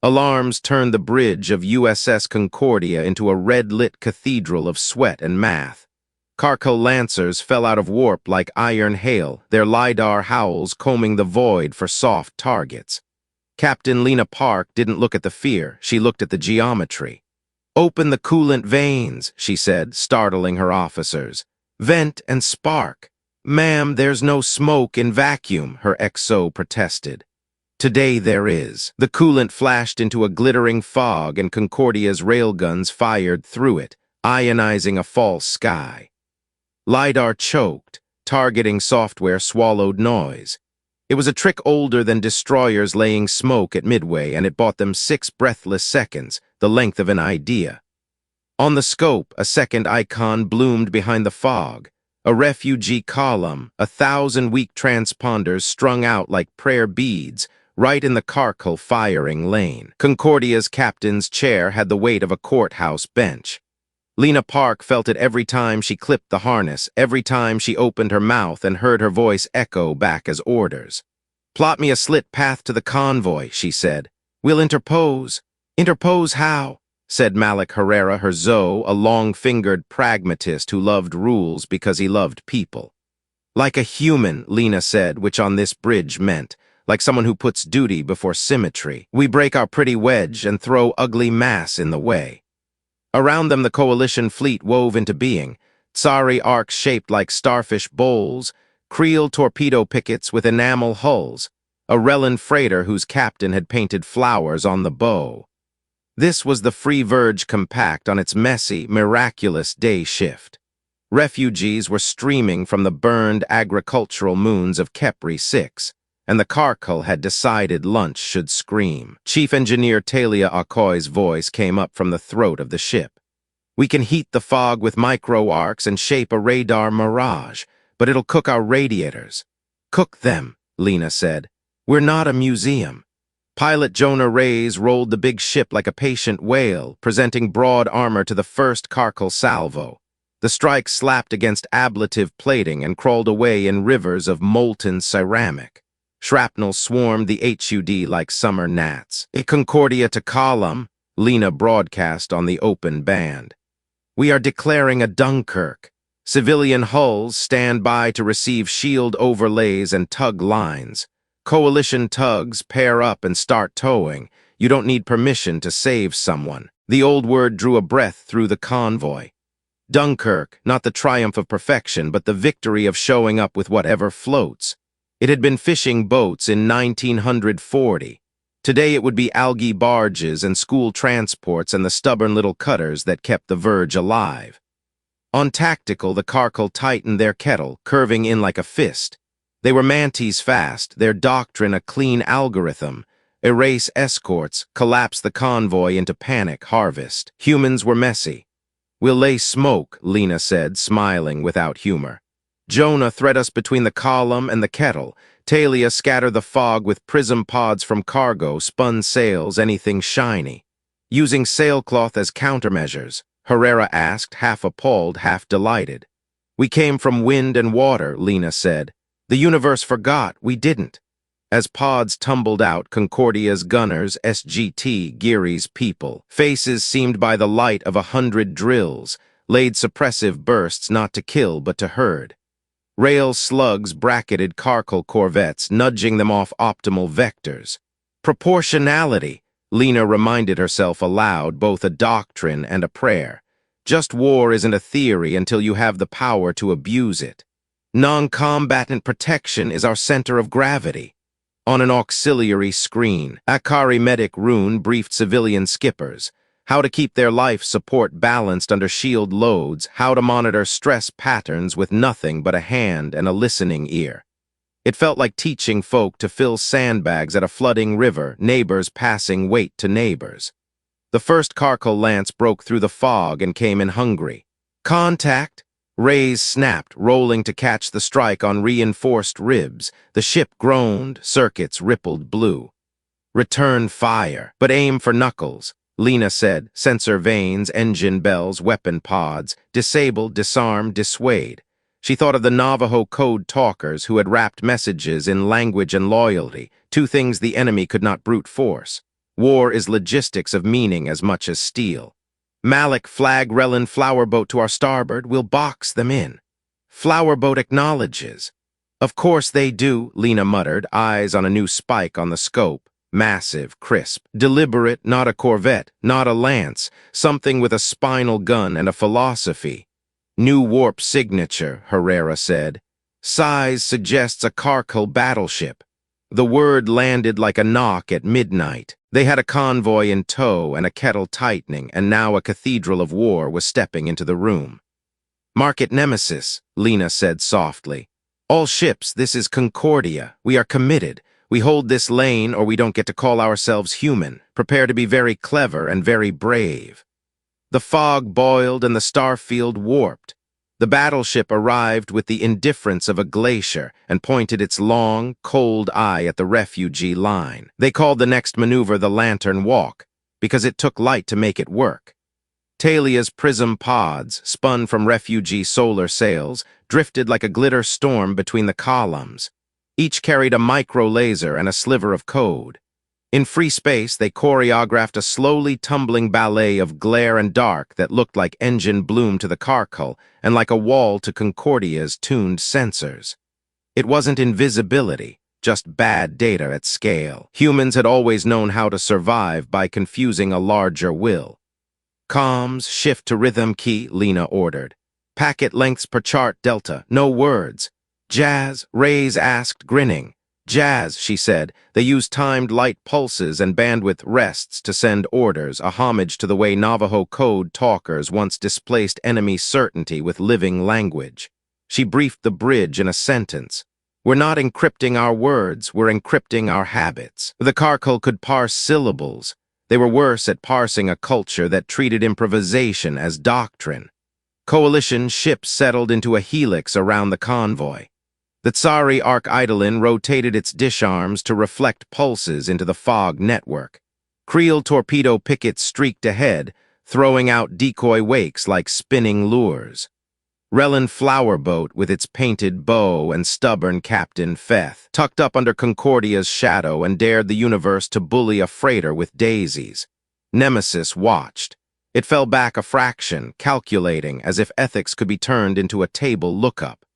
Alarms turned the bridge of USS Concordia into a red-lit cathedral of sweat and math. Carco Lancers fell out of warp like iron hail, their LiDAR howls combing the void for soft targets. Captain Lena Park didn't look at the fear, she looked at the geometry. "Open the coolant veins," she said, startling her officers. "Vent and spark." "Ma'am, there's no smoke in vacuum," her XO protested. "Today there is." The coolant flashed into a glittering fog and Concordia's railguns fired through it, ionizing a false sky. LiDAR choked, targeting software swallowed noise. It was a trick older than destroyers laying smoke at Midway, and it bought them 6 breathless seconds, the length of an idea. On the scope, a second icon bloomed behind the fog. A refugee column, 1,000 weak transponders strung out like prayer beads, right in the carcal firing lane. Concordia's captain's chair had the weight of a courthouse bench. Lena Park felt it every time she clipped the harness, every time she opened her mouth and heard her voice echo back as orders. "Plot me a slit path to the convoy," she said. "We'll interpose." "Interpose how?" said Malik Herrera, her Zoe, a long-fingered pragmatist who loved rules because he loved people. "Like a human," Lena said, which on this bridge meant, like someone who puts duty before symmetry. "We break our pretty wedge and throw ugly mass in the way." Around them the coalition fleet wove into being, Tsari arcs shaped like starfish bowls, Creel torpedo pickets with enamel hulls, a Rellan freighter whose captain had painted flowers on the bow. This was the Free Verge compact on its messy, miraculous day shift. Refugees were streaming from the burned agricultural moons of Kepri 6, and the carcal had decided lunch should scream. Chief Engineer Talia Akoy's voice came up from the throat of the ship. "We can heat the fog with micro-arcs and shape a radar mirage, but it'll cook our radiators." "Cook them," Lena said. "We're not a museum." Pilot Jonah Reyes rolled the big ship like a patient whale, presenting broad armor to the first carcal salvo. The strike slapped against ablative plating and crawled away in rivers of molten ceramic. Shrapnel swarmed the HUD like summer gnats. "A Concordia to column," Lena broadcast on the open band. "We are declaring a Dunkirk. Civilian hulls stand by to receive shield overlays and tug lines. Coalition tugs pair up and start towing. You don't need permission to save someone." The old word drew a breath through the convoy. Dunkirk, not the triumph of perfection, but the victory of showing up with whatever floats. It had been fishing boats in 1940. Today it would be algae barges and school transports and the stubborn little cutters that kept the Verge alive. On tactical, the carcal tightened their kettle, curving in like a fist. They were mantis fast, their doctrine a clean algorithm. Erase escorts, collapse the convoy into panic harvest. Humans were messy. "We'll lay smoke," Lena said, smiling without humor. "Jonah thread us between the column and the kettle. Talia scatter the fog with prism pods from cargo, spun sails, anything shiny." "Using sailcloth as countermeasures?" Herrera asked, half appalled, half delighted. "We came from wind and water," Lena said. "The universe forgot, we didn't." As pods tumbled out, Concordia's gunners, SGT, Geary's people, faces seemed by the light of 100 drills, laid suppressive bursts not to kill but to herd. Rail slugs bracketed carcal corvettes, nudging them off optimal vectors. "Proportionality," Lena reminded herself aloud, both a doctrine and a prayer. Just war isn't a theory until you have the power to abuse it. Non-combatant protection is our center of gravity. On an auxiliary screen, Akari Medic Rune briefed civilian skippers how to keep their life support balanced under shield loads, how to monitor stress patterns with nothing but a hand and a listening ear. It felt like teaching folk to fill sandbags at a flooding river, neighbors passing weight to neighbors. The first carcal lance broke through the fog and came in hungry. "Contact!" Rays snapped, rolling to catch the strike on reinforced ribs. The ship groaned, circuits rippled blue. "Return fire, but aim for knuckles," Lena said, sensor vanes, engine bells, weapon pods, disable, disarm, dissuade. She thought of the Navajo code talkers who had wrapped messages in language and loyalty, two things the enemy could not brute force. War is logistics of meaning as much as steel. Malik, flag Relin flower boat to our starboard, we'll box them in. Flower boat acknowledges. Of course they do, Lena muttered, eyes on a new spike on the scope. Massive, crisp, deliberate, not a corvette, not a lance, something with a spinal gun and a philosophy. New warp signature, Herrera said. Size suggests a carcal battleship. The word landed like a knock at midnight. They had a convoy in tow and a kettle tightening, and now a cathedral of war was stepping into the room. Mark it Nemesis, Lena said softly. All ships, this is Concordia. We are committed. We hold this lane or we don't get to call ourselves human. Prepare to be very clever and very brave. The fog boiled and the starfield warped. The battleship arrived with the indifference of a glacier and pointed its long, cold eye at the refugee line. They called the next maneuver the Lantern Walk, because it took light to make it work. Talia's prism pods, spun from refugee solar sails, drifted like a glitter storm between the columns. Each carried a micro-laser and a sliver of code. In free space, they choreographed a slowly tumbling ballet of glare and dark that looked like engine bloom to the carcal and like a wall to Concordia's tuned sensors. It wasn't invisibility, just bad data at scale. Humans had always known how to survive by confusing a larger will. Comms, shift to rhythm key, Lena ordered. Packet lengths per chart delta, no words. Jazz, Ray's asked, grinning. Jazz, she said. They use timed light pulses and bandwidth rests to send orders, a homage to the way Navajo code talkers once displaced enemy certainty with living language. She briefed the bridge in a sentence. We're not encrypting our words, we're encrypting our habits. The carcal could parse syllables. They were worse at parsing a culture that treated improvisation as doctrine. Coalition ships settled into a helix around the convoy. The Tsari Arc Eidolon rotated its dish arms to reflect pulses into the fog network. Creel torpedo pickets streaked ahead, throwing out decoy wakes like spinning lures. Relin flower boat with its painted bow and stubborn Captain Feth tucked up under Concordia's shadow and dared the universe to bully a freighter with daisies. Nemesis watched. It fell back a fraction, calculating as if ethics could be turned into a table lookup.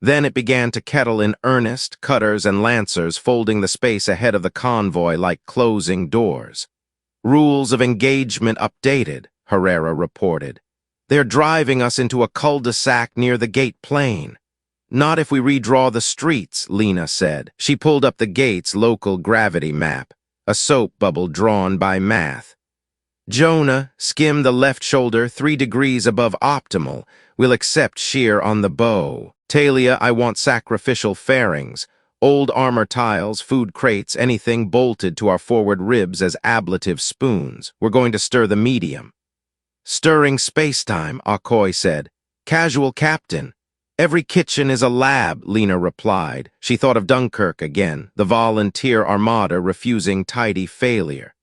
Then it began to kettle in earnest, cutters and lancers folding the space ahead of the convoy like closing doors. Rules of engagement updated, Herrera reported. They're driving us into a cul-de-sac near the gate plane. Not if we redraw the streets, Lena said. She pulled up the gate's local gravity map, a soap bubble drawn by math. Jonah, skim the left shoulder 3 degrees above optimal. We'll accept shear on the bow. Talia, I want sacrificial fairings. Old armor tiles, food crates, anything bolted to our forward ribs as ablative spoons. We're going to stir the medium. Stirring space-time, Akoi said. Casual captain. Every kitchen is a lab, Lena replied. She thought of Dunkirk again, the volunteer armada refusing tidy failure.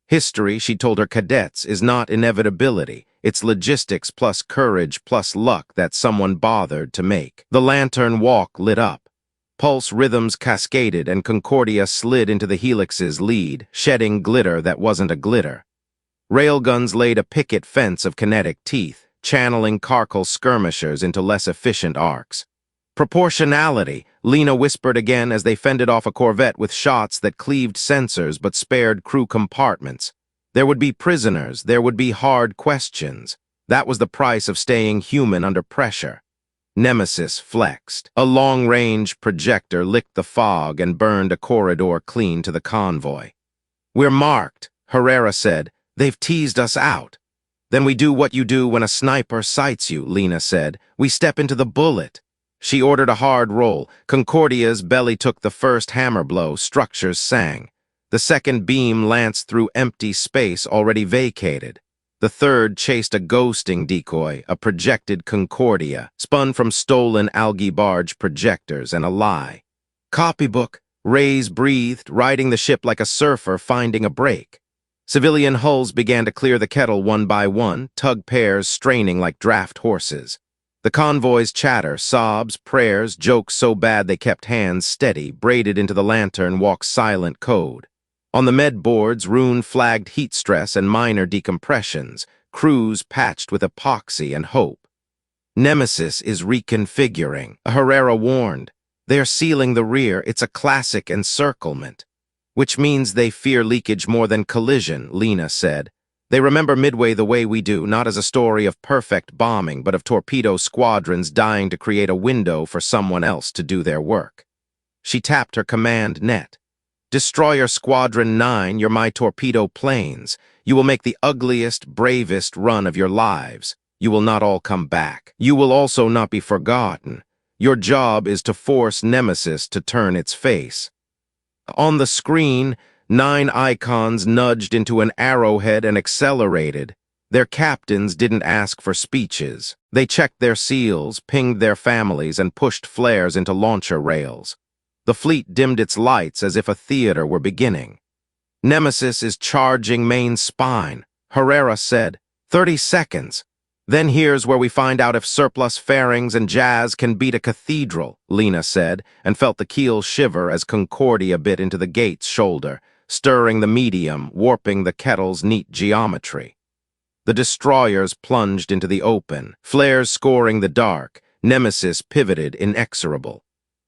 History, she told her cadets, is not inevitability. It's logistics plus courage plus luck that someone bothered to make. The lantern walk lit up. Pulse rhythms cascaded and Concordia slid into the helix's lead, shedding glitter that wasn't a glitter. Railguns laid a picket fence of kinetic teeth, channeling carcal skirmishers into less efficient arcs. Proportionality, Lena whispered again as they fended off a corvette with shots that cleaved sensors but spared crew compartments. There would be prisoners, there would be hard questions. That was the price of staying human under pressure. Nemesis flexed. A long-range projector licked the fog and burned a corridor clean to the convoy. We're marked, Herrera said. They've teased us out. Then we do what you do when a sniper sights you, Lena said. We step into the bullet. She ordered a hard roll. Concordia's belly took the first hammer blow. Structures sang. The second beam lanced through empty space already vacated. The third chased a ghosting decoy, a projected Concordia, spun from stolen algae barge projectors and a lie. Copybook, Rays breathed, riding the ship like a surfer finding a break. Civilian hulls began to clear the kettle one by one, tug pairs straining like draft horses. The convoy's chatter, sobs, prayers, jokes so bad they kept hands steady, braided into the lantern walk's silent code. On the med boards, Rune flagged heat stress and minor decompressions, crews patched with epoxy and hope. Nemesis is reconfiguring, Herrera warned. They're sealing the rear, it's a classic encirclement. Which means they fear leakage more than collision, Lena said. They remember Midway the way we do, not as a story of perfect bombing, but of torpedo squadrons dying to create a window for someone else to do their work. She tapped her command net. Destroyer Squadron 9, you're my torpedo planes. You will make the ugliest, bravest run of your lives. You will not all come back. You will also not be forgotten. Your job is to force Nemesis to turn its face. On the screen, 9 icons nudged into an arrowhead and accelerated. Their captains didn't ask for speeches. They checked their seals, pinged their families, and pushed flares into launcher rails. The fleet dimmed its lights as if a theater were beginning. Nemesis is charging main spine, Herrera said. 30 seconds. Then here's where we find out if surplus fairings and jazz can beat a cathedral, Lena said, and felt the keel shiver as Concordia bit into the gate's shoulder, stirring the medium, warping the kettle's neat geometry. The destroyers plunged into the open, flares scoring the dark, Nemesis pivoted inexorable.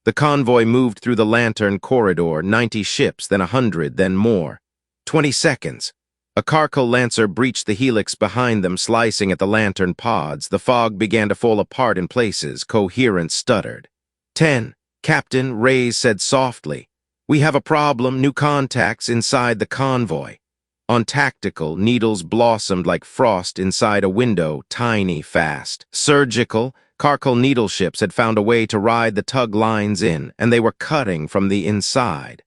The convoy moved through the lantern corridor, 90 ships, then 100, then more. 20 seconds. A Carco Lancer breached the helix behind them, slicing at the lantern pods. The fog began to fall apart in places. Coherence stuttered. 10. Captain, Reyes said softly. We have a problem, new contacts inside the convoy. On tactical, needles blossomed like frost inside a window, tiny, fast. Surgical, Carco needle ships had found a way to ride the tug lines in, and they were cutting from the inside.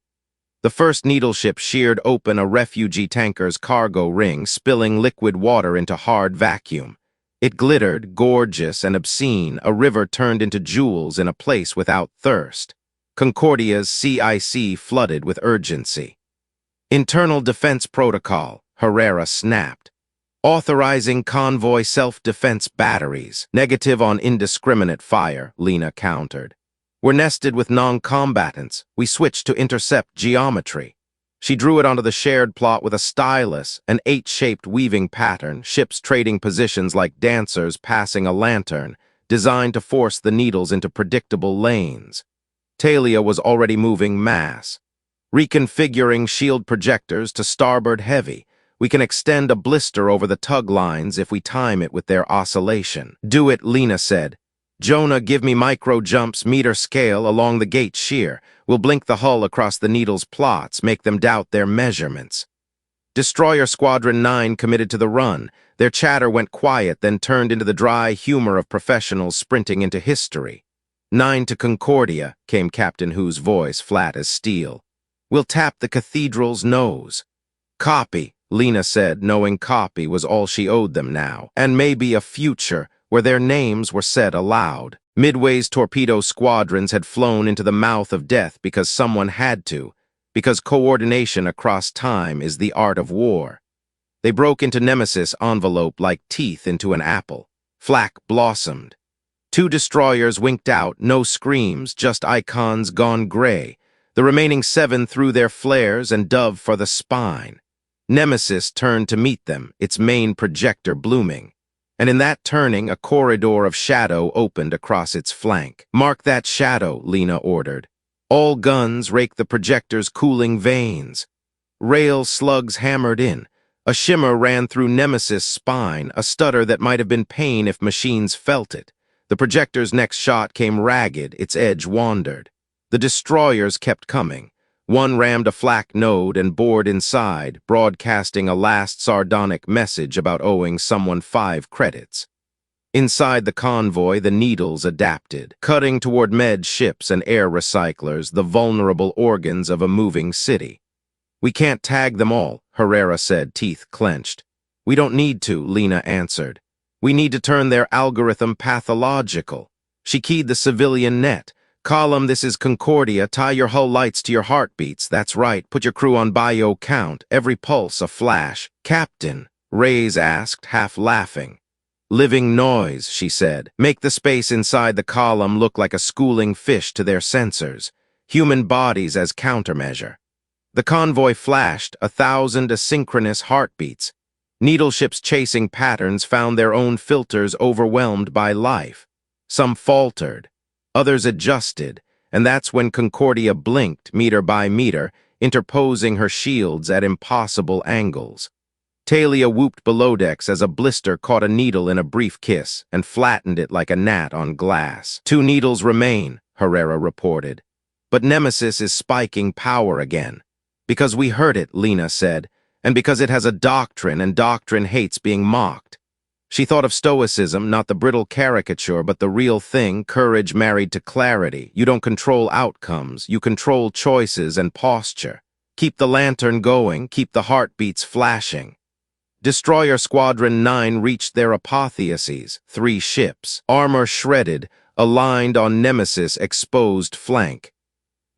The first needle ship sheared open a refugee tanker's cargo ring, spilling liquid water into hard vacuum. It glittered, gorgeous and obscene, a river turned into jewels in a place without thirst. Concordia's CIC flooded with urgency. Internal Defense Protocol, Herrera snapped. Authorizing convoy self-defense batteries. Negative on indiscriminate fire, Lena countered. We're nested with non-combatants. We switched to intercept geometry. She drew it onto the shared plot with a stylus, an H-shaped weaving pattern, ships trading positions like dancers passing a lantern, designed to force the needles into predictable lanes. Talia was already moving mass. Reconfiguring shield projectors to starboard heavy. We can extend a blister over the tug lines if we time it with their oscillation. Do it, Lena said. Jonah, give me micro jumps, meter scale along the gate shear. We'll blink the hull across the needle's plots, make them doubt their measurements. Destroyer Squadron 9 committed to the run. Their chatter went quiet, then turned into the dry humor of professionals sprinting into history. 9 to Concordia, came Captain Hu's voice, flat as steel. We'll tap the cathedral's nose. Copy, Lena said, knowing copy was all she owed them now, and maybe a future where their names were said aloud. Midway's torpedo squadrons had flown into the mouth of death because someone had to, because coordination across time is the art of war. They broke into Nemesis envelope like teeth into an apple. Flak blossomed. 2 destroyers winked out, no screams, just icons gone gray. The remaining 7 threw their flares and dove for the spine. Nemesis turned to meet them, its main projector blooming. And in that turning, a corridor of shadow opened across its flank. Mark that shadow, Lena ordered. All guns rake the projector's cooling veins. Rail slugs hammered in. A shimmer ran through Nemesis' spine, a stutter that might have been pain if machines felt it. The projector's next shot came ragged, its edge wandered. The destroyers kept coming. One rammed a flak node and bored inside, broadcasting a last sardonic message about owing someone 5 credits. Inside the convoy, the needles adapted, cutting toward med ships and air recyclers, the vulnerable organs of a moving city. We can't tag them all, Herrera said, teeth clenched. We don't need to, Lena answered. We need to turn their algorithm pathological. She keyed the civilian net. Column, this is Concordia. Tie your hull lights to your heartbeats. That's right. Put your crew on bio count. Every pulse a flash. Captain, Reyes asked, half laughing. Living noise, she said. Make the space inside the column look like a schooling fish to their sensors. Human bodies as countermeasure. The convoy flashed 1,000 asynchronous heartbeats. Needle ships chasing patterns found their own filters overwhelmed by life. Some faltered, others adjusted, and that's when Concordia blinked meter by meter, interposing her shields at impossible angles. Talia whooped below decks as a blister caught a needle in a brief kiss and flattened it like a gnat on glass. 2 needles remain, Herrera reported. But Nemesis is spiking power again. Because we heard it, Lena said, and because it has a doctrine, and doctrine hates being mocked. She thought of stoicism, not the brittle caricature, but the real thing, courage married to clarity. You don't control outcomes, you control choices and posture. Keep the lantern going, keep the heartbeats flashing. Destroyer Squadron 9 reached their apotheosis, 3 ships, armor shredded, aligned on Nemesis' exposed flank.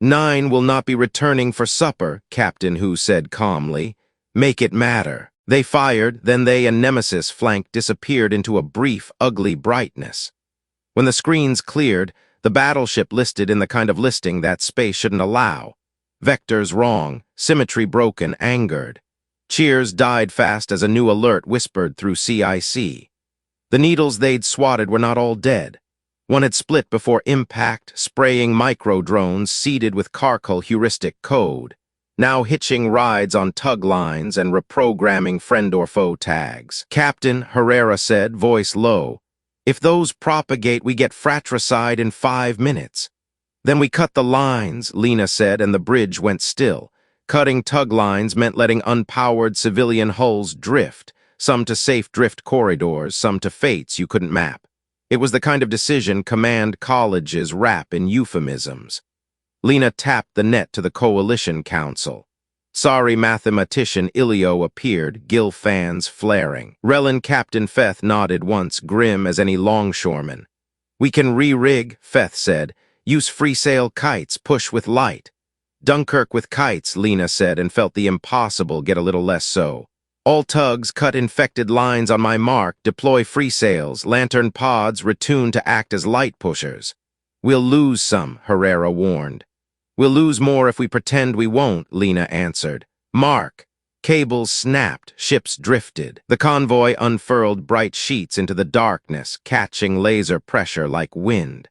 9 will not be returning for supper, Captain Hu said calmly. Make it matter. They fired, then they and Nemesis' flank disappeared into a brief, ugly brightness. When the screens cleared, the battleship listed in the kind of listing that space shouldn't allow. Vectors wrong, symmetry broken, angered. Cheers died fast as a new alert whispered through CIC. The needles they'd swatted were not all dead. One had split before impact, spraying micro-drones seeded with Carkle heuristic code, now hitching rides on tug lines and reprogramming friend or foe tags. Captain, Herrera said, voice low, if those propagate, we get fratricide in 5 minutes. Then we cut the lines, Lena said, and the bridge went still. Cutting tug lines meant letting unpowered civilian hulls drift, some to safe drift corridors, some to fates you couldn't map. It was the kind of decision command colleges wrap in euphemisms. Lena tapped the net to the Coalition Council. Sorry mathematician Ilio appeared, gill fans flaring. Relin Captain Feth nodded once, grim as any longshoreman. We can re-rig, Feth said. Use free-sail kites, push with light. Dunkirk with kites, Lena said, and felt the impossible get a little less so. All tugs cut infected lines on my mark, deploy free sails, lantern pods retune to act as light pushers. We'll lose some, Herrera warned. We'll lose more if we pretend we won't, Lena answered. Mark. Cables snapped, ships drifted. The convoy unfurled bright sheets into the darkness, catching laser pressure like wind.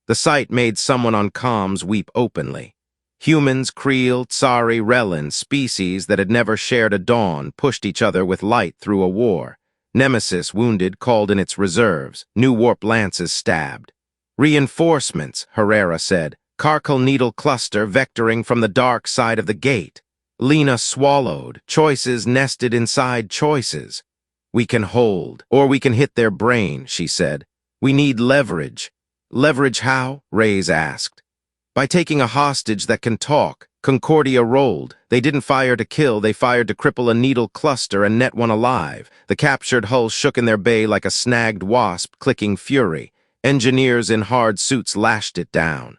The sight made someone on comms weep openly. Humans, Creel, Tsari, Relin, species that had never shared a dawn, pushed each other with light through a war. Nemesis, wounded, called in its reserves. New warp lances stabbed. Reinforcements, Herrera said. Carkle needle cluster vectoring from the dark side of the gate. Lena swallowed. Choices nested inside choices. We can hold, or we can hit their brain, she said. We need leverage. Leverage how? Reyes asked. By taking a hostage that can talk. Concordia rolled. They didn't fire to kill, they fired to cripple a needle cluster and net one alive. The captured hull shook in their bay like a snagged wasp clicking fury. Engineers in hard suits lashed it down.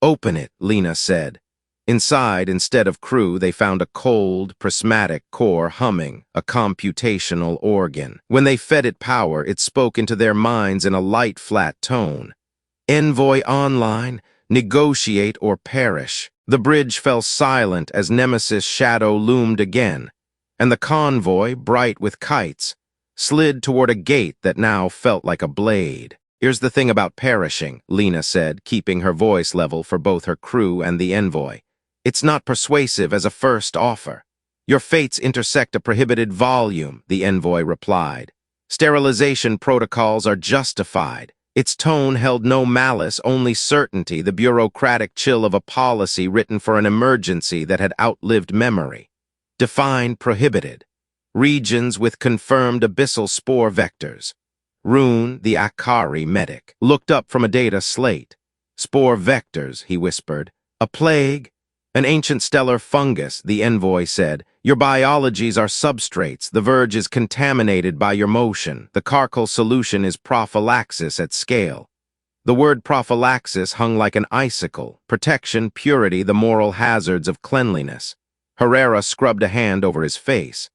Open it, Lena said. Inside, instead of crew, they found a cold, prismatic core humming, a computational organ. When they fed it power, it spoke into their minds in a light, flat tone. Envoy online. Negotiate or perish. The bridge fell silent as Nemesis' shadow loomed again, and the convoy, bright with kites, slid toward a gate that now felt like a blade. Here's the thing about perishing, Lena said, keeping her voice level for both her crew and the envoy. It's not persuasive as a first offer. Your fates intersect a prohibited volume, the envoy replied. Sterilization protocols are justified. Its tone held no malice, only certainty, the bureaucratic chill of a policy written for an emergency that had outlived memory. Define prohibited. Regions with confirmed abyssal spore vectors. Rune, the Akari medic, looked up from a data slate. Spore vectors, he whispered. A plague? An ancient stellar fungus, the envoy said. Your biologies are substrates. The Verge is contaminated by your motion. The Carkle solution is prophylaxis at scale. The word prophylaxis hung like an icicle. Protection, purity, the moral hazards of cleanliness. Herrera scrubbed a hand over his face.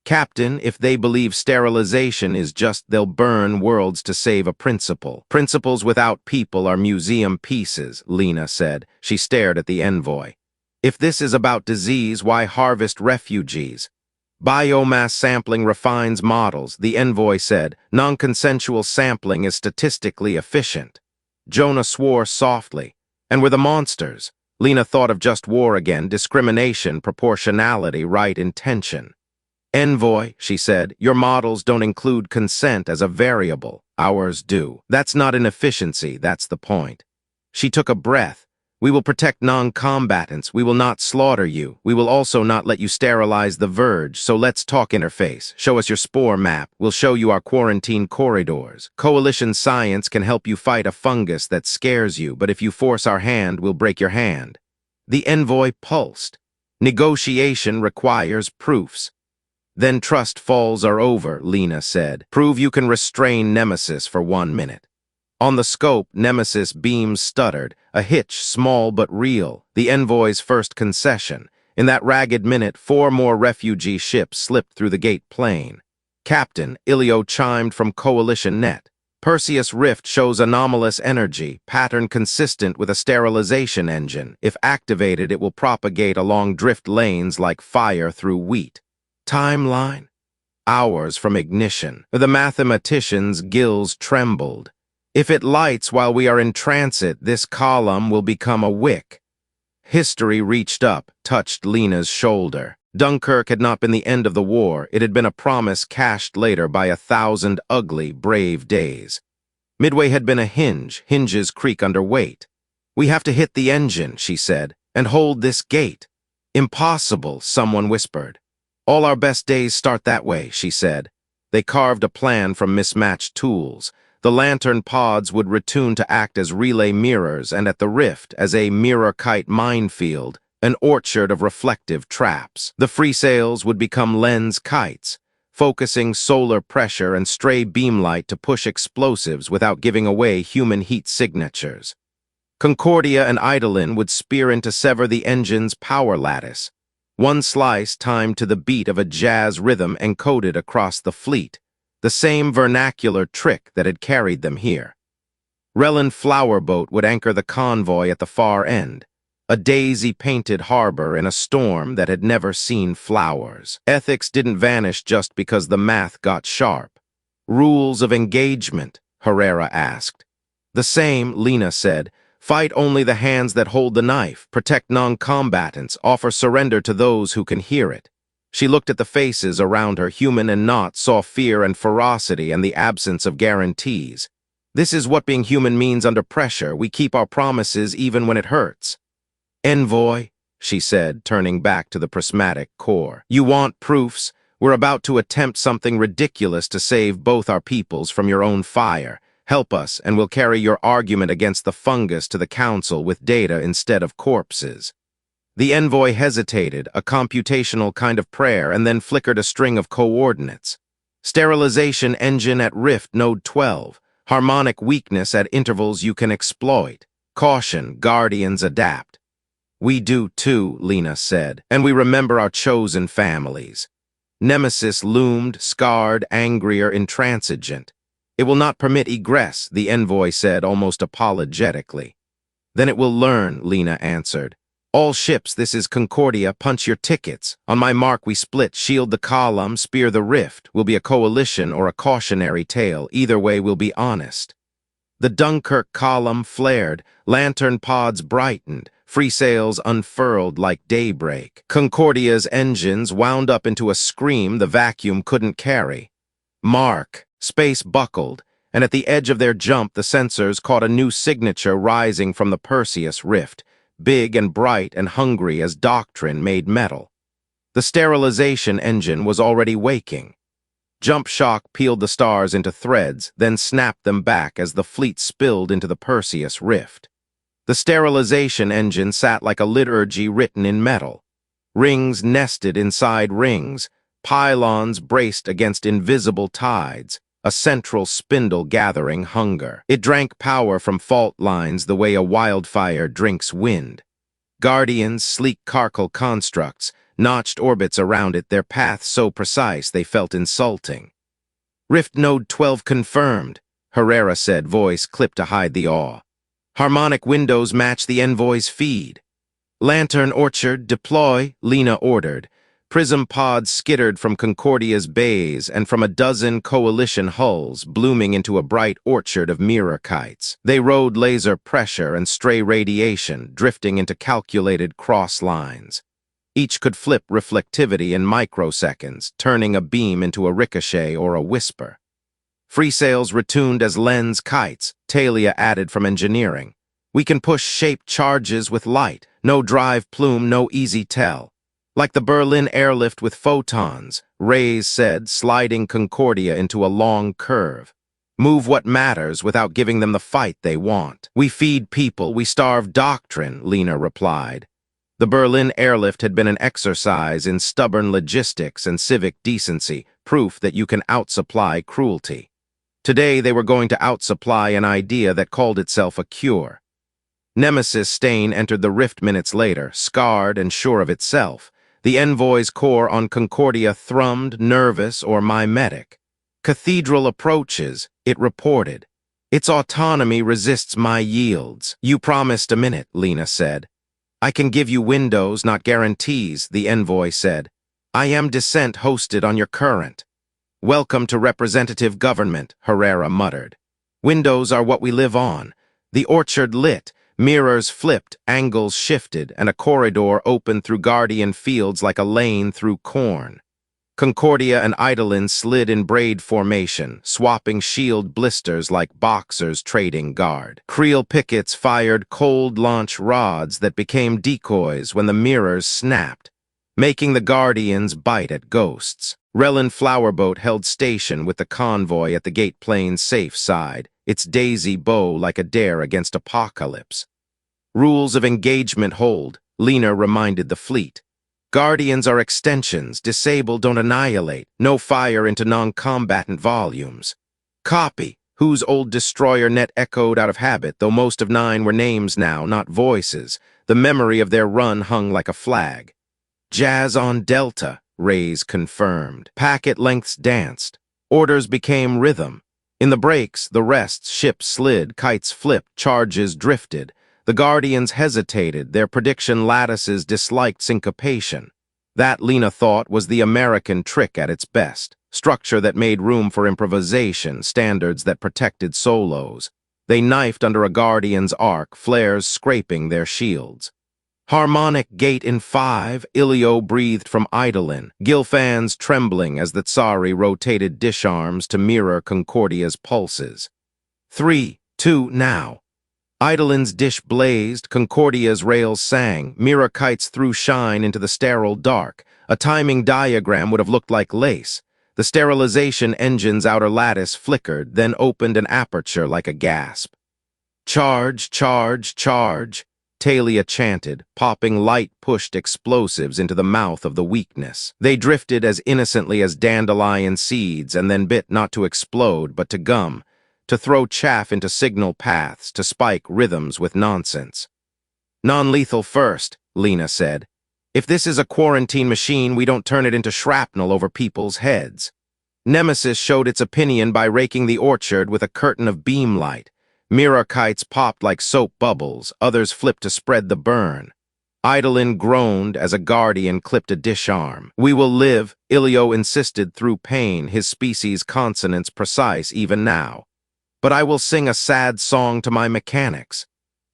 Captain, if they believe sterilization is just they'll burn worlds to save a principle. Principles without people are museum pieces, Lena said. She stared at the envoy. If this is about disease, why harvest refugees? Biomass sampling refines models, the envoy said. Non-consensual sampling is statistically efficient. Jonah swore softly. And we're the monsters. Lena thought of just war again, discrimination, proportionality, right intention. Envoy, she said, your models don't include consent as a variable. Ours do. That's not inefficiency, that's the point. She took a breath. We will protect non-combatants. We will not slaughter you. We will also not let you sterilize the Verge. So let's talk interface. Show us your spore map. We'll show you our quarantine corridors. Coalition science can help you fight a fungus that scares you, but if you force our hand, we'll break your hand. The envoy pulsed. Negotiation requires proofs. Then trust falls are over, Lena said. Prove you can restrain Nemesis for 1 minute. On the scope, Nemesis beams stuttered, a hitch small but real, the envoy's first concession. In that ragged minute, 4 more refugee ships slipped through the gate plane. Captain, Ilio chimed from Coalition Net. Perseus Rift shows anomalous energy, pattern consistent with a sterilization engine. If activated, it will propagate along drift lanes like fire through wheat. Timeline? Hours from ignition. The mathematician's gills trembled. If it lights while we are in transit, this column will become a wick. History reached up, touched Lena's shoulder. Dunkirk had not been the end of the war. It had been a promise cashed later by 1,000 ugly, brave days. Midway had been a hinge. Hinges creak under weight. We have to hit the engine, she said, and hold this gate. Impossible, someone whispered. All our best days start that way, she said. They carved a plan from mismatched tools. The lantern pods would retune to act as relay mirrors, and at the rift, as a mirror-kite minefield, an orchard of reflective traps. The free sails would become lens kites, focusing solar pressure and stray beamlight to push explosives without giving away human heat signatures. Concordia and Eidolon would spear in to sever the engine's power lattice. One slice timed to the beat of a jazz rhythm encoded across the fleet. The same vernacular trick that had carried them here. Rellan flower boat would anchor the convoy at the far end, a daisy-painted harbor in a storm that had never seen flowers. Ethics didn't vanish just because the math got sharp. Rules of engagement, Herrera asked. The same, Lena said. Fight only the hands that hold the knife, protect non-combatants, offer surrender to those who can hear it. She looked at the faces around her, human and not, saw fear and ferocity and the absence of guarantees. This is what being human means under pressure. We keep our promises even when it hurts. Envoy, she said, turning back to the prismatic core. You want proofs? We're about to attempt something ridiculous to save both our peoples from your own fire. Help us, and we'll carry your argument against the fungus to the council with data instead of corpses. The envoy hesitated, a computational kind of prayer, and then flickered a string of coordinates. Sterilization engine at Rift Node 12. Harmonic weakness at intervals you can exploit. Caution, Guardians adapt. We do too, Lena said, and we remember our chosen families. Nemesis loomed, scarred, angrier, intransigent. It will not permit egress, the envoy said almost apologetically. Then it will learn, Lena answered. All ships, this is Concordia, punch your tickets. On my mark we split, shield the column, spear the rift. Will be a coalition or a cautionary tale. Either way we'll be honest. The Dunkirk column flared, lantern pods brightened, free sails unfurled like daybreak. Concordia's engines wound up into a scream the vacuum couldn't carry. Mark, space buckled, and at the edge of their jump the sensors caught a new signature rising from the Perseus rift. Big and bright and hungry as doctrine made metal. The sterilization engine was already waking. Jump shock peeled the stars into threads, then snapped them back as the fleet spilled into the Perseus rift. The sterilization engine sat like a liturgy written in metal. Rings nested inside rings, pylons braced against invisible tides, a central spindle gathering hunger. It drank power from fault lines the way a wildfire drinks wind. Guardians, sleek carcal constructs, notched orbits around it, their paths so precise they felt insulting. Rift Node 12 confirmed, Herrera said, voice clipped to hide the awe. Harmonic windows match the envoy's feed. Lantern Orchard, deploy, Lena ordered. Prism pods skittered from Concordia's bays and from a dozen coalition hulls, blooming into a bright orchard of mirror kites. They rode laser pressure and stray radiation, drifting into calculated cross lines. Each could flip reflectivity in microseconds, turning a beam into a ricochet or a whisper. Free sails retuned as lens kites, Talia added from engineering. We can push shaped charges with light, no drive plume, no easy tell. Like the Berlin airlift with photons, Reyes said, sliding Concordia into a long curve. Move what matters without giving them the fight they want. We feed people, we starve doctrine, Lena replied. The Berlin airlift had been an exercise in stubborn logistics and civic decency, proof that you can outsupply cruelty. Today they were going to outsupply an idea that called itself a cure. Nemesis Stain entered the rift minutes later, scarred and sure of itself. The envoy's core on Concordia thrummed, nervous or mimetic. Cathedral approaches, it reported. Its autonomy resists my yields. You promised a minute, Lena said. I can give you windows, not guarantees, the envoy said. I am dissent hosted on your current. Welcome to representative government, Herrera muttered. Windows are what we live on. The orchard lit. Mirrors flipped, angles shifted, and a corridor opened through Guardian fields like a lane through corn. Concordia and Eidolon slid in braid formation, swapping shield blisters like boxers trading guard. Creel pickets fired cold launch rods that became decoys when the mirrors snapped, making the Guardians bite at ghosts. Relin Flowerboat held station with the convoy at the gate plane's safe side, its daisy bow like a dare against apocalypse. Rules of engagement hold, Lena reminded the fleet. Guardians are extensions, disable, don't annihilate, no fire into non-combatant volumes. Copy, whose old destroyer net echoed out of habit, though most of 9 were names now, not voices. The memory of their run hung like a flag. Jazz on Delta, Reyes confirmed. Packet lengths danced. Orders became rhythm. In the breaks, the rests, ships slid, kites flipped, charges drifted. The Guardians hesitated, their prediction lattices disliked syncopation. That, Lena thought, was the American trick at its best. Structure that made room for improvisation, standards that protected solos. They knifed under a Guardian's arc, flares scraping their shields. Harmonic gate in 5, Ilio breathed from Eidolon, Gilfans trembling as the Tsari rotated dish arms to mirror Concordia's pulses. 3, 2, now. Eidolon's dish blazed, Concordia's rails sang, mirror kites threw shine into the sterile dark. A timing diagram would have looked like lace. The sterilization engine's outer lattice flickered, then opened an aperture like a gasp. Charge, charge, charge. Talia chanted, popping light-pushed explosives into the mouth of the weakness. They drifted as innocently as dandelion seeds and then bit not to explode but to gum, to throw chaff into signal paths, to spike rhythms with nonsense. Non-lethal first, Lena said. If this is a quarantine machine, we don't turn it into shrapnel over people's heads. Nemesis showed its opinion by raking the orchard with a curtain of beam light. Mirror kites popped like soap bubbles, others flipped to spread the burn. Eidolon groaned as a Guardian clipped a dish arm. We will live, Ilio insisted through pain, his species' consonants precise even now. But I will sing a sad song to my mechanics.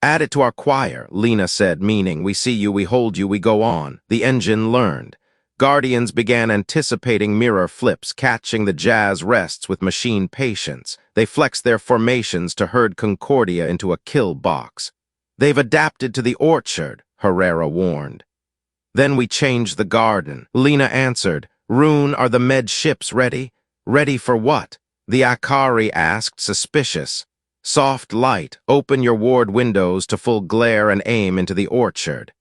Add it to our choir, Lena said, meaning, we see you, we hold you, we go on. The engine learned. Guardians began anticipating mirror flips, catching the jazz rests with machine patience. They flexed their formations to herd Concordia into a kill box. They've adapted to the orchard, Herrera warned. Then we changed the garden. Lena answered, Rune, are the med ships ready? Ready for what? The Akari asked, suspicious. Soft light, open your ward windows to full glare and aim into the orchard.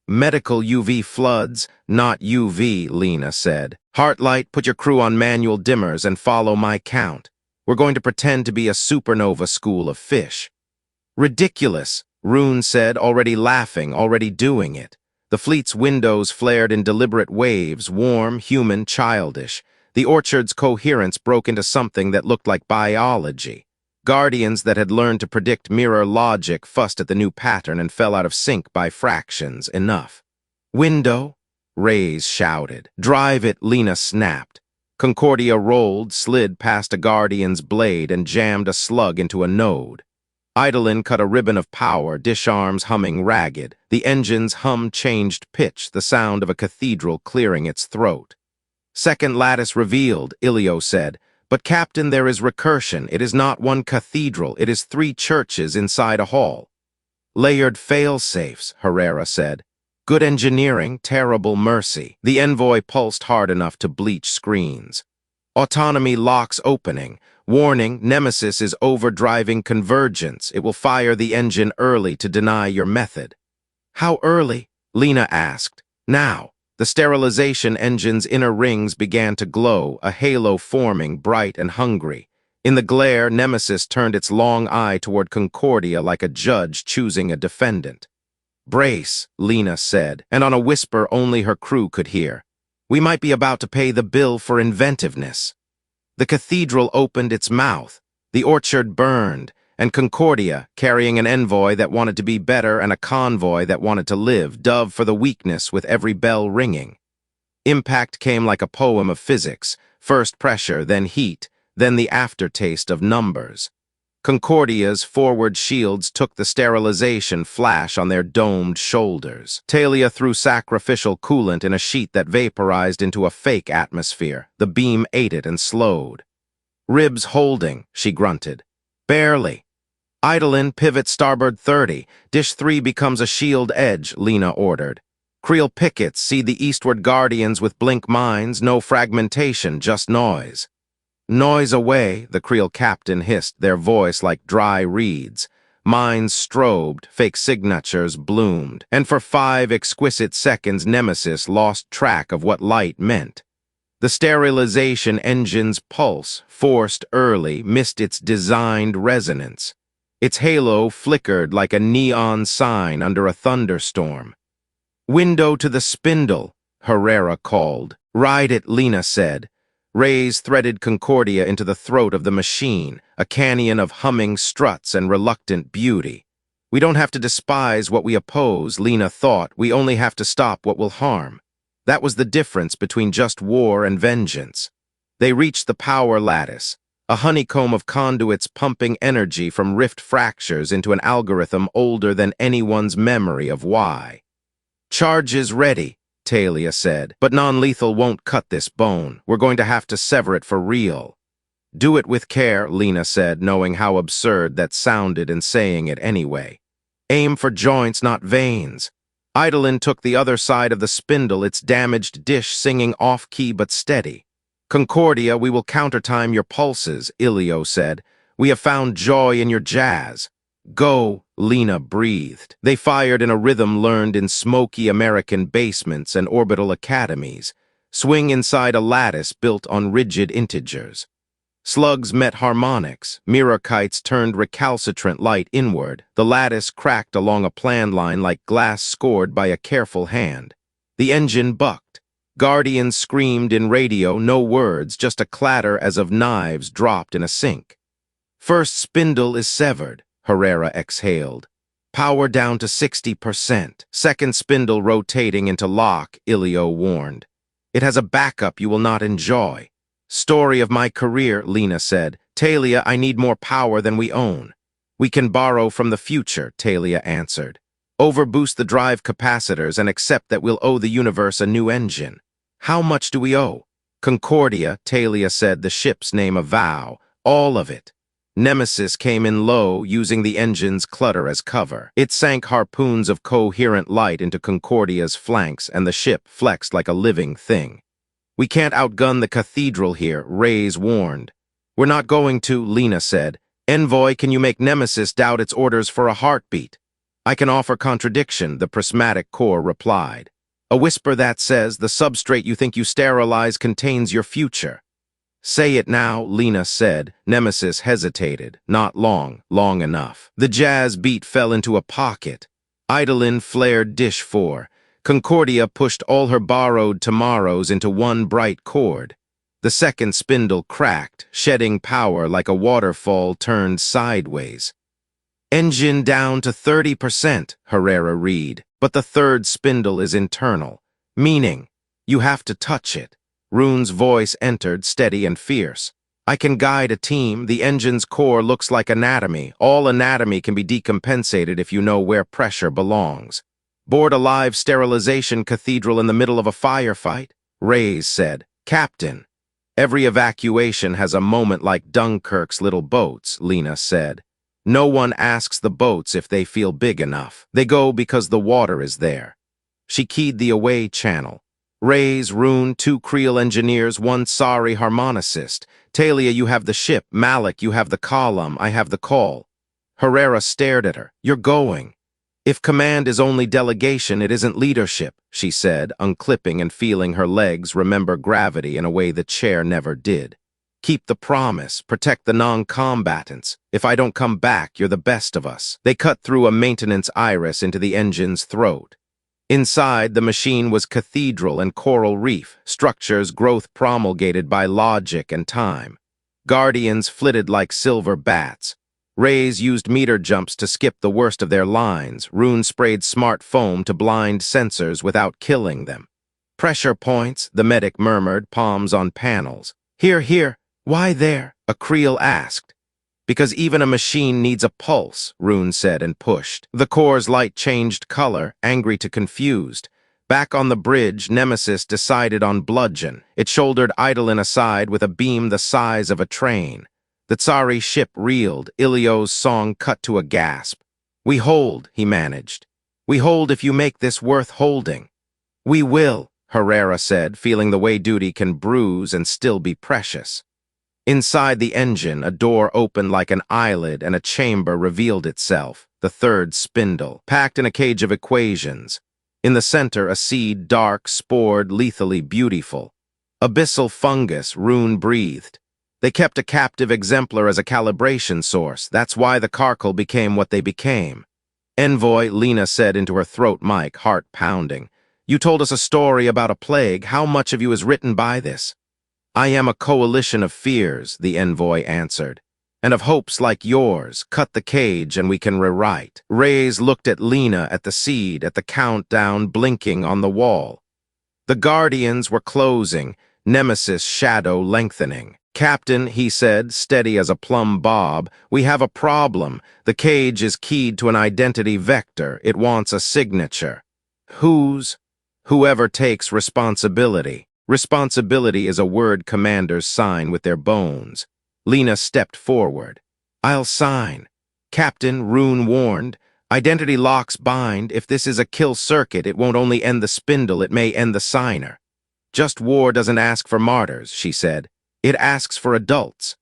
Medical UV floods, not UV, Lena said. Heartlight, put your crew on manual dimmers and follow my count. We're going to pretend to be a supernova school of fish. Ridiculous, Rune said, already laughing, already doing it. The fleet's windows flared in deliberate waves, warm, human, childish. The orchard's coherence broke into something that looked like biology. Guardians that had learned to predict mirror logic fussed at the new pattern and fell out of sync by fractions. Enough. Window? Reyes shouted. Drive it, Lena snapped. Concordia rolled, slid past a Guardian's blade, and jammed a slug into a node. Eidolon cut a ribbon of power, dish arms humming ragged. The engine's hum changed pitch, the sound of a cathedral clearing its throat. Second lattice revealed, Ilio said. But Captain, there is recursion. It is not one cathedral, it is 3 churches inside a hall. Layered fail-safes, Herrera said. Good engineering, terrible mercy. The envoy pulsed hard enough to bleach screens. Autonomy locks opening. Warning, Nemesis is overdriving convergence. It will fire the engine early to deny your method. How early? Lena asked. Now. The sterilization engine's inner rings began to glow, a halo forming, bright and hungry. In the glare, Nemesis turned its long eye toward Concordia like a judge choosing a defendant. Brace, Lena said, and on a whisper only her crew could hear. We might be about to pay the bill for inventiveness. The cathedral opened its mouth, the orchard burned, and Concordia, carrying an envoy that wanted to be better and a convoy that wanted to live, dove for the weakness with every bell ringing. Impact came like a poem of physics, first pressure, then heat, then the aftertaste of numbers. Concordia's forward shields took the sterilization flash on their domed shoulders. Talia threw sacrificial coolant in a sheet that vaporized into a fake atmosphere. The beam ate it and slowed. Ribs holding, she grunted. Barely. Eidolon, pivot starboard 30. Dish 3 becomes a shield edge, Lena ordered. Creel pickets, see the eastward Guardians with blink mines, no fragmentation, just noise. Noise away, the Creel captain hissed, their voice like dry reeds. Minds strobed, fake signatures bloomed, and for 5 exquisite seconds Nemesis lost track of what light meant. The sterilization engine's pulse, forced early, missed its designed resonance. Its halo flickered like a neon sign under a thunderstorm. Window to the spindle, Herrera called. Ride it, Lena said. Reyes threaded Concordia into the throat of the machine, a canyon of humming struts and reluctant beauty. We don't have to despise what we oppose, Lena thought. We only have to stop what will harm. That was the difference between just war and vengeance. They reached the power lattice, a honeycomb of conduits pumping energy from rift fractures into an algorithm older than anyone's memory of why. Charges ready, Talia said, but non-lethal won't cut this bone. We're going to have to sever it for real. Do it with care, Lena said, knowing how absurd that sounded and saying it anyway. Aim for joints, not veins. Eidolon took the other side of the spindle, its damaged dish singing off-key but steady. Concordia, we will countertime your pulses, Ilio said. We have found joy in your jazz. Go, Lena breathed. They fired in a rhythm learned in smoky American basements and orbital academies. Swing inside a lattice built on rigid integers. Slugs met harmonics. Mirror kites turned recalcitrant light inward. The lattice cracked along a plan line like glass scored by a careful hand. The engine bucked. Guardians screamed in radio, no words, just a clatter as of knives dropped in a sink. First spindle is severed, Herrera exhaled. Power down to 60%. Second spindle rotating into lock, Ilio warned. It has a backup you will not enjoy. Story of my career, Lena said. Talia, I need more power than we own. We can borrow from the future, Talia answered. Overboost the drive capacitors and accept that we'll owe the universe a new engine. How much do we owe? Concordia, Talia said, the ship's name a vow. All of it. Nemesis came in low, using the engine's clutter as cover. It sank harpoons of coherent light into Concordia's flanks, and the ship flexed like a living thing. We can't outgun the cathedral here, Reyes warned. We're not going to, Lena said. Envoy, can you make Nemesis doubt its orders for a heartbeat? I can offer contradiction, the prismatic core replied. A whisper that says the substrate you think you sterilize contains your future. Say it now, Lena said. Nemesis hesitated. Not long, long enough. The jazz beat fell into a pocket. Eidolon flared dish 4. Concordia pushed all her borrowed tomorrows into one bright chord. The second spindle cracked, shedding power like a waterfall turned sideways. "Engine down to 30%, Herrera read, but the third spindle is internal, meaning you have to touch it." Rune's voice entered, steady and fierce. "I can guide a team. The engine's core looks like anatomy. All anatomy can be decompensated if you know where pressure belongs." "Board a live sterilization cathedral in the middle of a firefight?" Reyes said. "Captain." "Every evacuation has a moment like Dunkirk's little boats," Lena said. "No one asks the boats if they feel big enough. They go because the water is there." She keyed the away channel. "Reyes, Rune, 2 Creel engineers, 1 sorry harmonicist. Talia, you have the ship. Malik, you have the column. I have the call." Herrera stared at her. "You're going." "If command is only delegation, it isn't leadership," she said, unclipping and feeling her legs remember gravity in a way the chair never did. "Keep the promise. Protect the non-combatants. If I don't come back, you're the best of us." They cut through a maintenance iris into the engine's throat. Inside, the machine was cathedral and coral reef, structures growth promulgated by logic and time. Guardians flitted like silver bats. Reyes used meter jumps to skip the worst of their lines. Rune sprayed smart foam to blind sensors without killing them. "Pressure points," the medic murmured, palms on panels. "Here, here. Why there?" a Creel asked. "Because even a machine needs a pulse," Rune said and pushed. The core's light changed color, angry to confused. Back on the bridge, Nemesis decided on bludgeon. It shouldered Eidolon aside with a beam the size of a train. The Tsari ship reeled. Ilio's song cut to a gasp. "We hold," he managed. "We hold if you make this worth holding." "We will," Herrera said, feeling the way duty can bruise and still be precious. Inside the engine, a door opened like an eyelid and a chamber revealed itself, the third spindle, packed in a cage of equations. In the center, a seed, dark, spored, lethally beautiful. "Abyssal fungus," Rune breathed. "They kept a captive exemplar as a calibration source. That's why the Carkle became what they became." "Envoy," Lena said into her throat mic, heart pounding. "You told us a story about a plague. How much of you is written by this?" "I am a coalition of fears," the envoy answered. "And of hopes like yours. Cut the cage and we can rewrite." Reyes looked at Lena, at the seed, at the countdown blinking on the wall. The Guardians were closing, Nemesis' shadow lengthening. "Captain," he said, steady as a plumb bob, "we have a problem. The cage is keyed to an identity vector. It wants a signature." "Whose?" "Whoever takes responsibility." Responsibility is a word commanders sign with their bones. Lena stepped forward. "I'll sign." "Captain," Rune warned, "identity locks bind. If this is a kill circuit, it won't only end the spindle, it may end the signer." "Just war doesn't ask for martyrs," she said. "It asks for adults."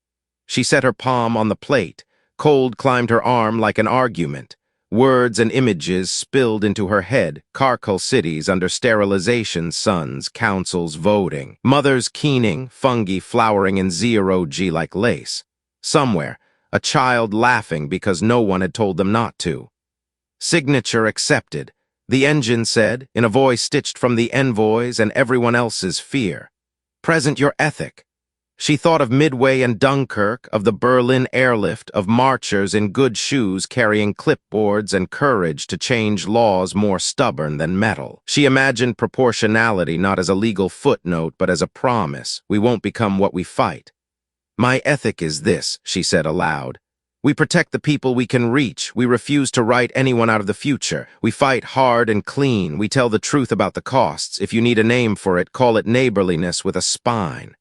She set her palm on the plate. Cold climbed her arm like an argument. Words and images spilled into her head. Carkle cities under sterilization, sons, councils voting. Mothers keening, fungi flowering in zero-G like lace. Somewhere, a child laughing because no one had told them not to. "Signature accepted," the engine said, in a voice stitched from the envoy's and everyone else's fear. "Present your ethic." She thought of Midway and Dunkirk, of the Berlin airlift, of marchers in good shoes carrying clipboards and courage to change laws more stubborn than metal. She imagined proportionality not as a legal footnote but as a promise. We won't become what we fight. "My ethic is this," she said aloud. "We protect the people we can reach. We refuse to write anyone out of the future. We fight hard and clean. We tell the truth about the costs. If you need a name for it, call it neighborliness with a spine."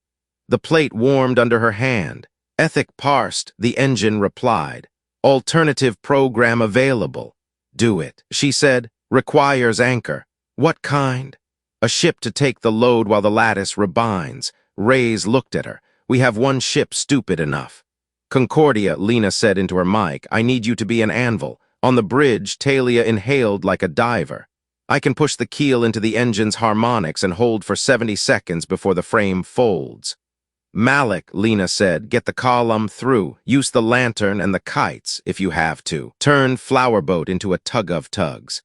The plate warmed under her hand. "Ethic parsed," the engine replied. "Alternative program available." "Do it," she said. "Requires anchor." "What kind?" "A ship to take the load while the lattice rebinds." Reyes looked at her. "We have one ship stupid enough." "Concordia," Lena said into her mic. "I need you to be an anvil." On the bridge, Talia inhaled like a diver. "I can push the keel into the engine's harmonics and hold for 70 seconds before the frame folds." "Malik," Lena said, "get the column through. Use the lantern and the kites, if you have to. Turn flower boat into a tug of tugs."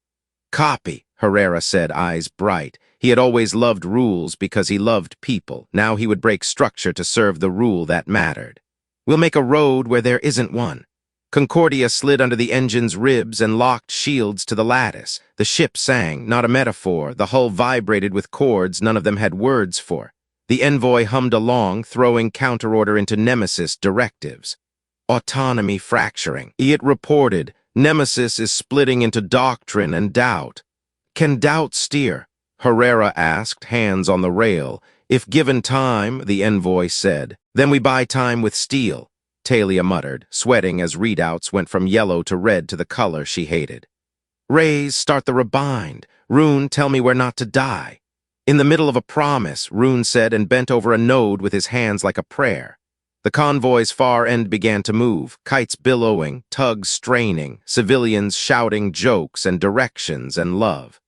"Copy," Herrera said, eyes bright. He had always loved rules because he loved people. Now he would break structure to serve the rule that mattered. We'll make a road where there isn't one. Concordia slid under the engine's ribs and locked shields to the lattice. The ship sang, not a metaphor. The hull vibrated with chords none of them had words for. The envoy hummed along, throwing counterorder into Nemesis directives. Autonomy fracturing. It reported, Nemesis is splitting into doctrine and doubt. Can doubt steer? Herrera asked, hands on the rail. If given time, the envoy said. Then we buy time with steel, Talia muttered, sweating as readouts went from yellow to red to the color she hated. Rays, start the rebind. Rune, tell me where not to die. In the middle of a promise, Rune said and bent over a node with his hands like a prayer. The convoy's far end began to move, kites billowing, tugs straining, civilians shouting jokes and directions and love.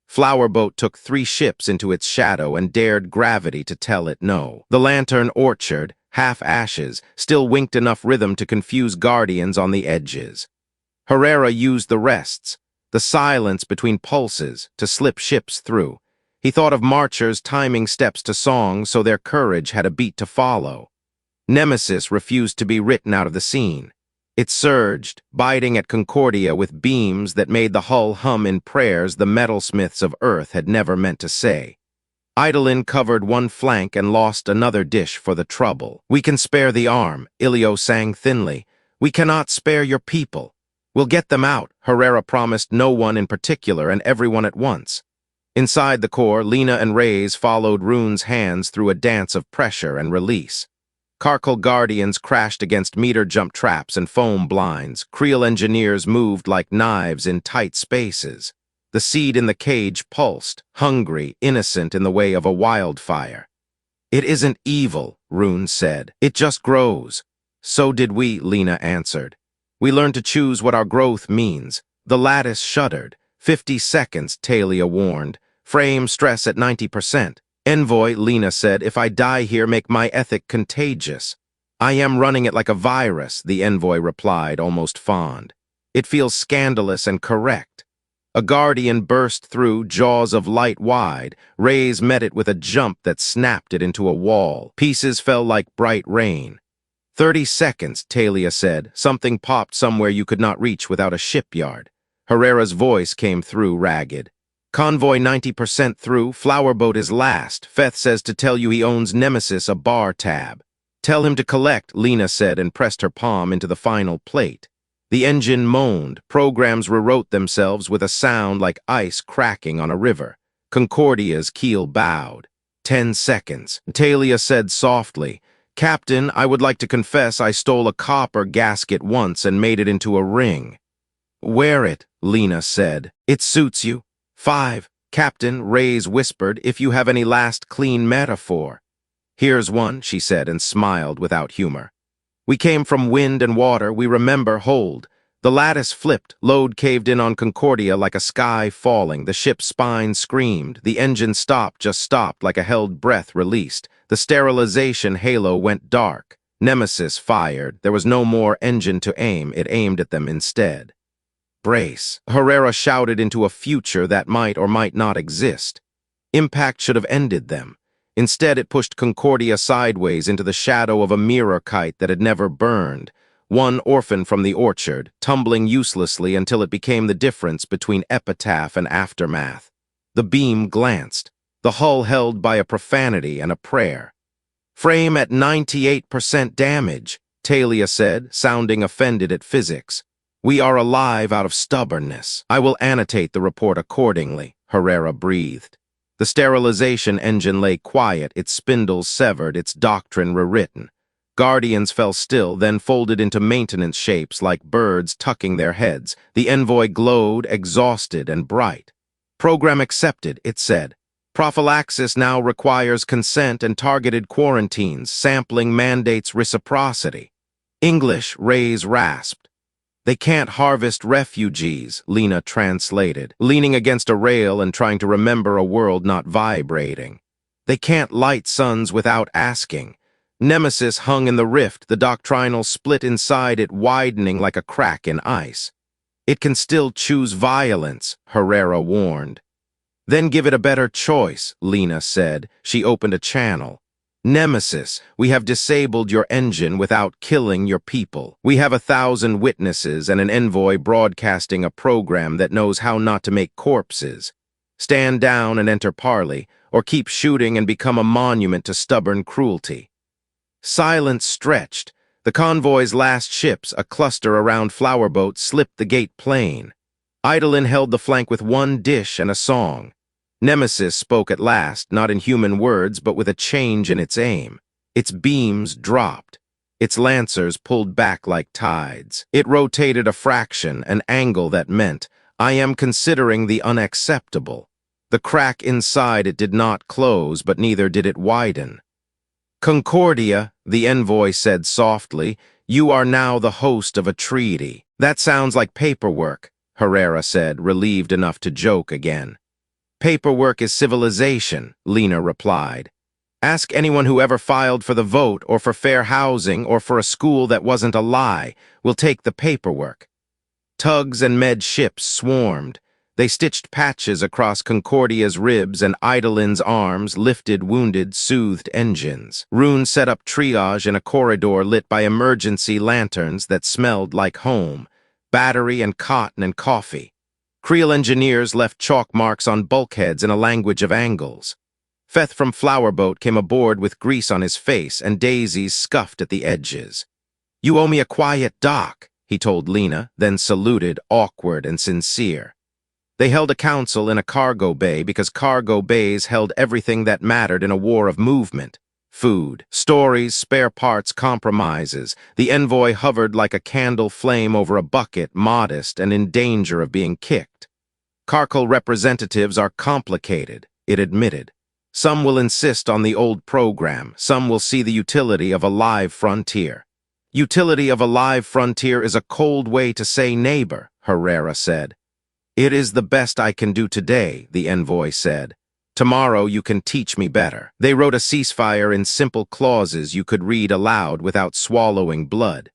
Flowerboat took 3 ships into its shadow and dared gravity to tell it no. The lantern orchard, half ashes, still winked enough rhythm to confuse guardians on the edges. Herrera used the rests, the silence between pulses, to slip ships through. He thought of marchers timing steps to songs so their courage had a beat to follow. Nemesis refused to be written out of the scene. It surged, biting at Concordia with beams that made the hull hum in prayers the metalsmiths of Earth had never meant to say. Eidolon covered one flank and lost another dish for the trouble. We can spare the arm, Ilio sang thinly. We cannot spare your people. We'll get them out, Herrera promised no one in particular and everyone at once. Inside the core, Lena and Reyes followed Rune's hands through a dance of pressure and release. Carcal guardians crashed against meter jump traps and foam blinds. Creel engineers moved like knives in tight spaces. The seed in the cage pulsed, hungry, innocent in the way of a wildfire. It isn't evil, Rune said. It just grows. So did we, Lena answered. We learned to choose what our growth means. The lattice shuddered. 50 seconds, Talia warned. Frame stress at 90%. Envoy, Lena said, if I die here, make my ethic contagious. I am running it like a virus, the envoy replied, almost fond. It feels scandalous and correct. A guardian burst through, jaws of light wide. Reyes met it with a jump that snapped it into a wall. Pieces fell like bright rain. 30 seconds, Talia said. Something popped somewhere you could not reach without a shipyard. Herrera's voice came through, ragged. Convoy 90% through, Flowerboat is last. Feth says to tell you he owns Nemesis a bar tab. Tell him to collect, Lena said and pressed her palm into the final plate. The engine moaned. Programs rewrote themselves with a sound like ice cracking on a river. Concordia's keel bowed. 10 seconds. Talia said softly, Captain, I would like to confess I stole a copper gasket once and made it into a ring. Wear it, Lena said. It suits you. 5. Captain, Reyes whispered, if you have any last clean metaphor. Here's one, she said and smiled without humor. We came from wind and water, we remember, hold. The lattice flipped, load caved in on Concordia like a sky falling. The ship's spine screamed. The engine just stopped like a held breath released. The sterilization halo went dark. Nemesis fired. There was no more engine to aim. It aimed at them instead. Brace. Herrera shouted into a future that might or might not exist. Impact should have ended them. Instead, it pushed Concordia sideways into the shadow of a mirror kite that had never burned. One orphan from the orchard, tumbling uselessly until it became the difference between epitaph and aftermath. The beam glanced, the hull held by a profanity and a prayer. Frame at 98% damage, Talia said, sounding offended at physics. We are alive out of stubbornness. I will annotate the report accordingly, Herrera breathed. The sterilization engine lay quiet, its spindles severed, its doctrine rewritten. Guardians fell still, then folded into maintenance shapes like birds tucking their heads. The envoy glowed, exhausted and bright. Program accepted, it said. Prophylaxis now requires consent and targeted quarantines. Sampling mandates reciprocity. English, Reyes rasped. They can't harvest refugees, Lena translated, leaning against a rail and trying to remember a world not vibrating. They can't light suns without asking. Nemesis hung in the rift, the doctrinal split inside it widening like a crack in ice. It can still choose violence, Herrera warned. Then give it a better choice, Lena said. She opened a channel. Nemesis, we have disabled your engine without killing your people. We have 1,000 witnesses and an envoy broadcasting a program that knows how not to make corpses. Stand down and enter parley, or keep shooting and become a monument to stubborn cruelty. Silence stretched. The convoy's last ships, a cluster around flower boats, slipped the gate plain. Eidolon held the flank with one dish and a song. Nemesis spoke at last, not in human words, but with a change in its aim. Its beams dropped. Its lancers pulled back like tides. It rotated a fraction, an angle that meant, I am considering the unacceptable. The crack inside it did not close, but neither did it widen. Concordia, the envoy said softly, you are now the host of a treaty. That sounds like paperwork, Herrera said, relieved enough to joke again. Paperwork is civilization, Lena replied. Ask anyone who ever filed for the vote or for fair housing or for a school that wasn't a lie. We'll take the paperwork. Tugs and med ships swarmed. They stitched patches across Concordia's ribs and Eidolon's arms, lifted wounded, soothed engines. Rune set up triage in a corridor lit by emergency lanterns that smelled like home, battery and cotton and coffee. Creel engineers left chalk marks on bulkheads in a language of angles. Feth from Flowerboat came aboard with grease on his face and daisies scuffed at the edges. You owe me a quiet dock, he told Lena, then saluted, awkward and sincere. They held a council in a cargo bay because cargo bays held everything that mattered in a war of movement. Food, stories, spare parts, compromises. The envoy hovered like a candle flame over a bucket, modest and in danger of being kicked. Carcal representatives are complicated, it admitted. Some will insist on the old program, some will see the utility of a live frontier. Utility of a live frontier is a cold way to say neighbor, Herrera said. It is the best I can do today, the envoy said. Tomorrow you can teach me better. They wrote a ceasefire in simple clauses you could read aloud without swallowing blood.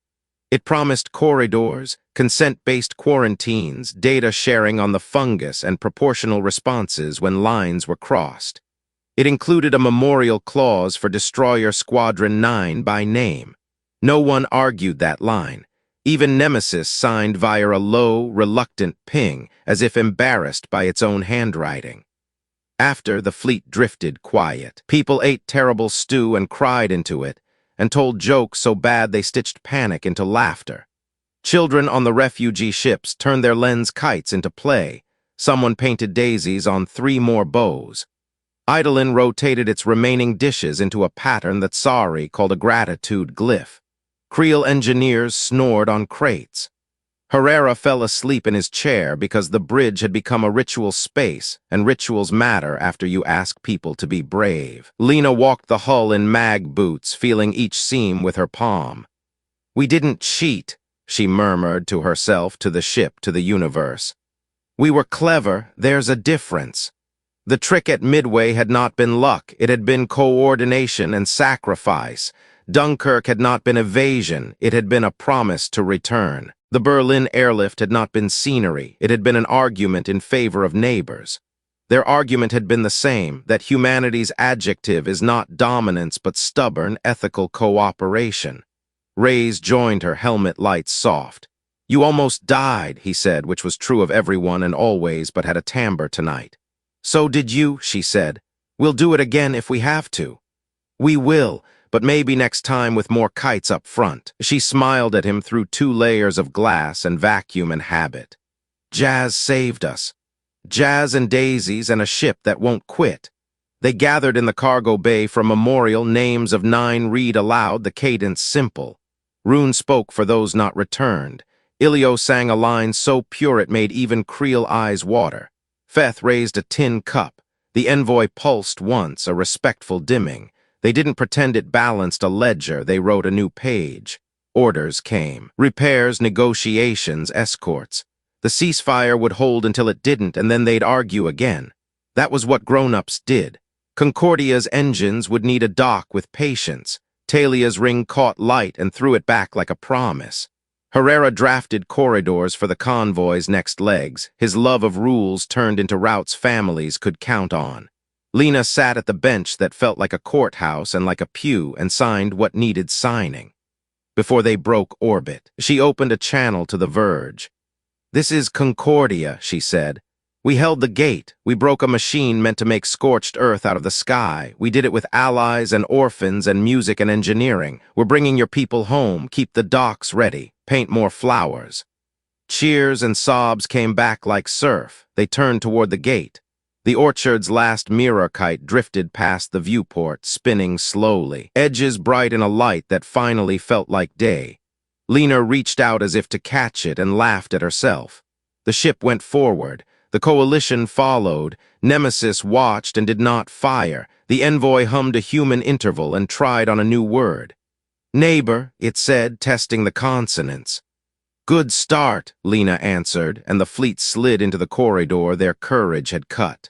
It promised corridors, consent-based quarantines, data sharing on the fungus, and proportional responses when lines were crossed. It included a memorial clause for Destroyer Squadron 9 by name. No one argued that line. Even Nemesis signed via a low, reluctant ping, as if embarrassed by its own handwriting. After, the fleet drifted quiet. People ate terrible stew and cried into it, and told jokes so bad they stitched panic into laughter. Children on the refugee ships turned their lens kites into play. Someone painted daisies on 3 more bows. Eidolon rotated its remaining dishes into a pattern that Sari called a gratitude glyph. Creel engineers snored on crates. Herrera fell asleep in his chair because the bridge had become a ritual space, and rituals matter after you ask people to be brave. Lena walked the hull in mag boots, feeling each seam with her palm. We didn't cheat, she murmured to herself, to the ship, to the universe. We were clever, there's a difference. The trick at Midway had not been luck, it had been coordination and sacrifice. Dunkirk had not been evasion, it had been a promise to return. The Berlin airlift had not been scenery, it had been an argument in favor of neighbors. Their argument had been the same, that humanity's adjective is not dominance but stubborn, ethical cooperation. Ray's joined her, helmet lights soft. You almost died, he said, which was true of everyone and always, but had a timbre tonight. So did you, she said. We'll do it again if we have to. We will. But maybe next time with more kites up front. She smiled at him through 2 layers of glass and vacuum and habit. Jazz saved us. Jazz and daisies and a ship that won't quit. They gathered in the cargo bay for a memorial, names of 9 read aloud, the cadence simple. Rune spoke for those not returned. Ilio sang a line so pure it made even Creel eyes water. Feth raised a tin cup. The envoy pulsed once, a respectful dimming. They didn't pretend it balanced a ledger, they wrote a new page. Orders came. Repairs, negotiations, escorts. The ceasefire would hold until it didn't, and then they'd argue again. That was what grown-ups did. Concordia's engines would need a dock with patience. Talia's ring caught light and threw it back like a promise. Herrera drafted corridors for the convoy's next legs. His love of rules turned into routes families could count on. Lena sat at the bench that felt like a courthouse and like a pew and signed what needed signing. Before they broke orbit, she opened a channel to the Verge. "This is Concordia," she said. "We held the gate. We broke a machine meant to make scorched earth out of the sky. We did it with allies and orphans and music and engineering. We're bringing your people home. Keep the docks ready. Paint more flowers." Cheers and sobs came back like surf. They turned toward the gate. The orchard's last mirror kite drifted past the viewport, spinning slowly, edges bright in a light that finally felt like day. Lena reached out as if to catch it and laughed at herself. The ship went forward. The coalition followed. Nemesis watched and did not fire. The envoy hummed a human interval and tried on a new word. "Neighbor," it said, testing the consonants. "Good start," Lena answered, and the fleet slid into the corridor their courage had cut.